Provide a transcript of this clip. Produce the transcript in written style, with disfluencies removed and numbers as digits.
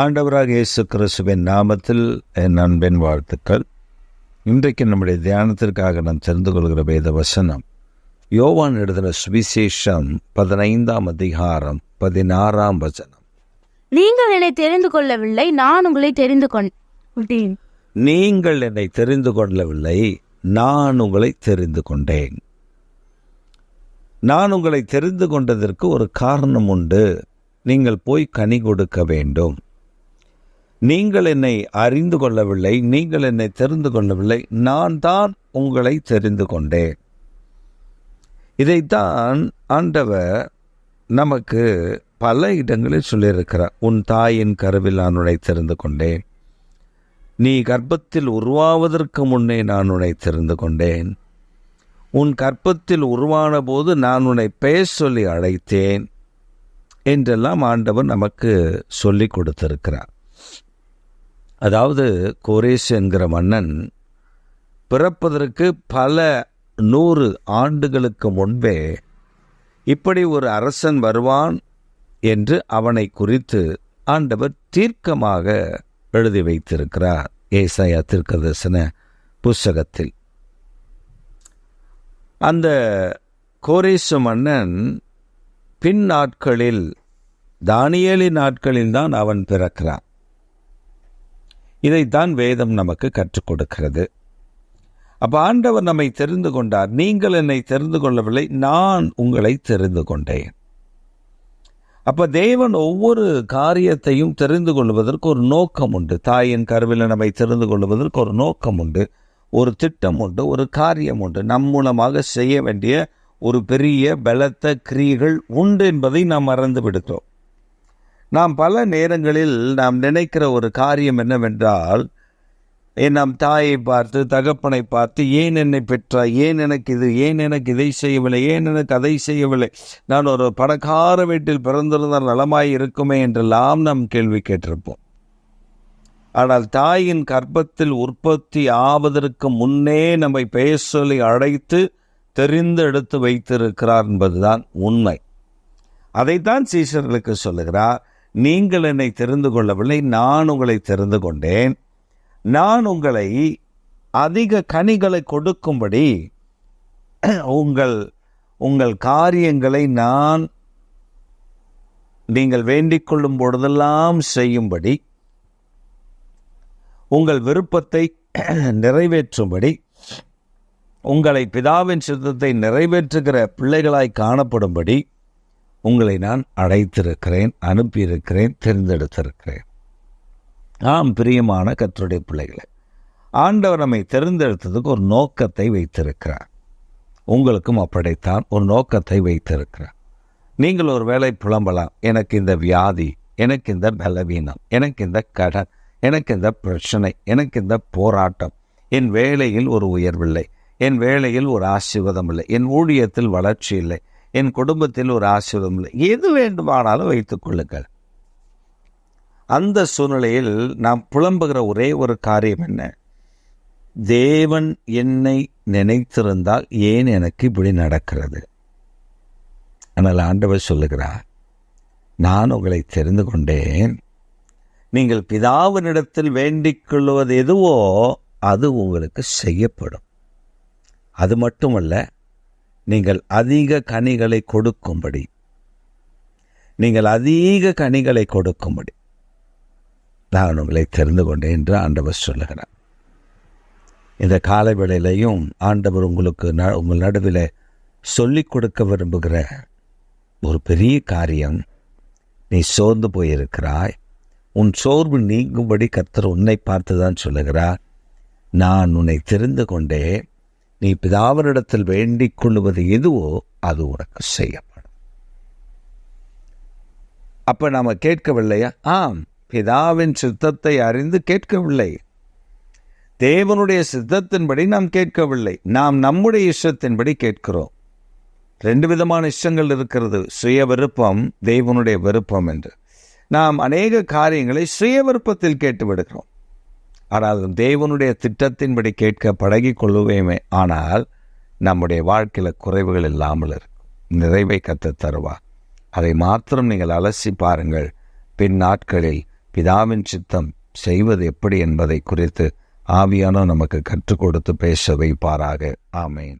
ஆண்டவராக இயேசு கிறிஸ்துவின் நாமத்தில் என் அன்பின் வாழ்த்துக்கள். இன்றைக்கு நம்முடைய தியானத்திற்காக நாம் தெரிந்து கொள்கிற வேத வசனம் யோவான் எழுதின சுவிசேஷம் 15ஆம் அதிகாரம் 16ஆம் வசனம். நீங்கள் என்னை தெரிந்து கொள்ளவில்லை, நான் உங்களை தெரிந்து கொண்டேன். நீங்கள் என்னை தெரிந்து கொள்ளவில்லை, நான் உங்களை தெரிந்து கொண்டேன். நான் உங்களை தெரிந்து கொண்டதற்கு ஒரு காரணம் உண்டு. நீங்கள் போய் கனி கொடுக்க வேண்டும். நீங்கள் என்னை அறிந்து கொள்ளவில்லை, நீங்கள் என்னை தெரிந்து கொள்ளவில்லை, நான் தான் உங்களை தெரிந்து கொண்டேன். இதைத்தான் ஆண்டவர் நமக்கு பல இடங்களில் சொல்லியிருக்கிறார். உன் தாயின் கருவில் நான் உன்னை தெரிந்து கொண்டேன், நீ கர்ப்பத்தில் உருவாவதற்கு முன்னே நான் உன்னை தெரிந்து கொண்டேன், உன் கர்ப்பத்தில் உருவான போது நான் உன்னை பெயர் சொல்லி அழைத்தேன் என்றெல்லாம் ஆண்டவர் நமக்கு சொல்லி கொடுத்திருக்கிறார். அதாவது கோரேஸ் என்கிற மன்னன் பிறப்பதற்கு பல 100 ஆண்டுகளுக்கு முன்பே இப்படி ஒரு அரசன் வருவான் என்று அவனை குறித்து ஆண்டவர் தீர்க்கமாக எழுதி வைத்திருக்கிறார் ஏசாயா தீர்க்கதரிசன புஸ்தகத்தில். அந்த கோரேசு மன்னன் பின் நாட்களில், தானியேலின் நாட்களில் தான் அவன் பிறக்கிறான். இதைத்தான் வேதம் நமக்கு கற்றுக் கொடுக்கிறது. அப்ப ஆண்டவர் நம்மை தெரிந்து கொண்டார். நீங்கள் என்னை தெரிந்து கொள்ளவில்லை, நான் உங்களை தெரிந்து கொண்டேன். அப்ப தேவன் ஒவ்வொரு காரியத்தையும் தெரிந்து கொள்வதற்கு ஒரு நோக்கம் உண்டு. தாயின் கருவில் நம்மை தெரிந்து கொள்வதற்கு ஒரு நோக்கம் உண்டு, ஒரு திட்டம் உண்டு, ஒரு காரியம் உண்டு. நம் மூலமாக செய்ய வேண்டிய ஒரு பெரிய பலத்த கிரியைகள் உண்டு என்பதை நாம் மறந்து விடுகிறோம். நாம் பல நேரங்களில் நாம் நினைக்கிற ஒரு காரியம் என்னவென்றால், நம் தாயை பார்த்து, தகப்பனை பார்த்து, ஏன் என்னை பெற்றாய், ஏன் எனக்கு இது, ஏன் எனக்கு இதை செய்யவில்லை, ஏன் எனக்கு அதை செய்யவில்லை, நான் ஒரு பணக்கார வீட்டில் பிறந்திருந்தால் நலமாய் இருக்குமே என்றெல்லாம் நாம் கேள்வி கேட்டிருப்போம். ஆனால் தாயின் கர்ப்பத்தில் உற்பத்தி ஆவதற்கு முன்னே நம்மை பெயர் சொல்லி அழைத்து தெரிந்து எடுத்து வைத்திருக்கிறார் என்பதுதான் உண்மை. அதைத்தான் சீஷர்களுக்கு சொல்லுகிறார். நீங்கள் என்னை தெரிந்து கொள்ளவில்லை, நான் உங்களை தெரிந்து கொண்டேன். நான் உங்களை அதிக கனிகளை கொடுக்கும்படி, உங்கள் காரியங்களை நான் நீங்கள் வேண்டிக் கொள்ளும் பொழுதெல்லாம் செய்யும்படி, உங்கள் விருப்பத்தை நிறைவேற்றும்படி, உங்களை பிதாவின் சித்தத்தை நிறைவேற்றுகிற பிள்ளைகளாய் காணப்படும்படி உங்களை நான் அழைத்திருக்கிறேன், அனுப்பியிருக்கிறேன், தேர்ந்தெடுத்திருக்கிறேன். ஆம் பிரியமான கர்த்தருடைய பிள்ளைகளை, ஆண்டவர் நம்மை தேர்ந்தெடுத்ததுக்கு ஒரு நோக்கத்தை வைத்திருக்கிறார். உங்களுக்கும் அப்படித்தான் ஒரு நோக்கத்தை வைத்திருக்கிறார். நீங்கள் ஒரு வேளை புலம்பலாம், எனக்கு இந்த வியாதி, எனக்கு இந்த பலவீனம், எனக்கு இந்த கடன், எனக்கு இந்த பிரச்சனை, எனக்கு இந்த போராட்டம், என் வேலையில் ஒரு உயர்வில்லை, என் வேலையில் ஒரு ஆசீர்வாதம் இல்லை, என் ஊழியத்தில் வளர்ச்சி இல்லை, என் குடும்பத்தில் ஒரு ஆசீர்வாதம் இல்லை, எது வேண்டுமானாலும் வைத்துக் கொள்ளுங்கள். அந்த சூழ்நிலையில் நாம் புலம்புகிற ஒரே ஒரு காரியம் என்ன? தேவன் என்னை நினைத்திருந்தால் ஏன் எனக்கு இப்படி நடக்கிறது? ஆனால் ஆண்டவர் சொல்லுகிறார், நான் உங்களை தெரிந்து கொண்டேன். நீங்கள் பிதாவினிடத்தில் வேண்டிக் கொள்வது எதுவோ அது உங்களுக்கு செய்யப்படும். அது மட்டுமல்ல, நீங்கள் அதிக கனிகளை கொடுக்கும்படி, நான் உங்களை தெரிந்து கொண்டேன் என்று ஆண்டவர் சொல்லுகிறார். இந்த காலை வேளையிலையும் ஆண்டவர் உங்களுக்கு உங்கள் நடுவில் சொல்லிக் கொடுக்க விரும்புகிற ஒரு பெரிய காரியம், நீ சோர்ந்து போயிருக்கிறாய், உன் சோர்வு நீங்கும்படி கர்த்தர் உன்னை பார்த்துதான் சொல்லுகிறார், நான் உன்னை தெரிந்து கொண்டேன், நீ பிதாவினிடத்தில் வேண்டிக் கொள்வது எதுவோ அது உனக்கு செய்யப்படும். அப்ப நாம கேட்கவில்லையா? ஆம், பிதாவின் சித்தத்தை அறிந்து கேட்கவில்லை. தேவனுடைய சித்தத்தின்படி நாம் கேட்கவில்லை, நாம் நம்முடைய இஷ்டத்தின்படி கேட்கிறோம். 2 விதமான இஷ்டங்கள் இருக்கிறது, சுய விருப்பம், தேவனுடைய விருப்பம் என்று. நாம் அநேக காரியங்களை சுய விருப்பத்தில் கேட்டு விடுகிறோம். ஆனால் தேவனுடைய திட்டத்தின்படி கேட்க பழகி கொள்ளுவேமே, ஆனால் நம்முடைய வாழ்க்கையில் குறைவுகள் இல்லாமல் இருக்கும். நிறைவை கர்த்தர் தருவார். அதை மாத்திரம் நீங்கள் அலசி பாருங்கள். பின் நாட்களில் பிதாவின் சித்தம் செய்வது எப்படி என்பதை குறித்து ஆவியானவர் நமக்கு கற்றுக் கொடுத்து பேச வைப்பாராக. ஆமேன்.